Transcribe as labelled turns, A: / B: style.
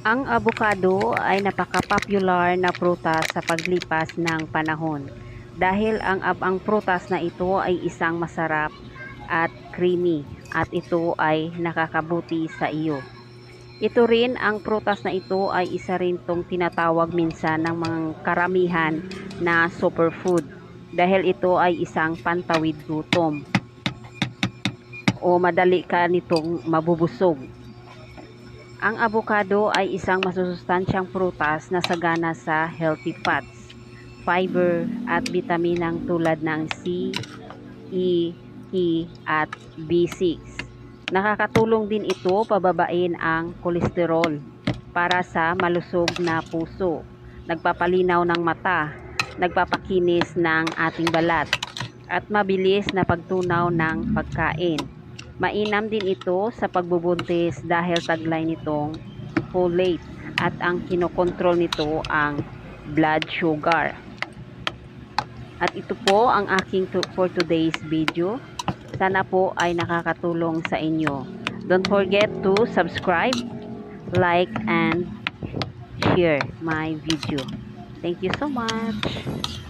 A: Ang abukado ay napaka-popular na prutas sa paglipas ng panahon dahil ang prutas na ito ay isang masarap at creamy at ito ay nakakabuti sa iyo. Ito rin ang prutas na ito ay isa rin tong tinatawag minsan ng mga karamihan na superfood dahil ito ay isang pantawid gutom o madali ka nitong mabubusog. Ang avocado ay isang masusustansyang prutas na sagana sa healthy fats, fiber at bitaminang tulad ng C, E, K at B6. Nakakatulong din ito pababain ang kolesterol para sa malusog na puso, nagpapalinaw ng mata, nagpapakinis ng ating balat, at mabilis na pagtunaw ng pagkain. Mainam din ito sa pagbubuntis dahil taglay nitong folate at ang kinokontrol nito ang blood sugar. At ito po ang aking for today's video. Sana po ay nakakatulong sa inyo. Don't forget to subscribe, like, and share my video. Thank you so much.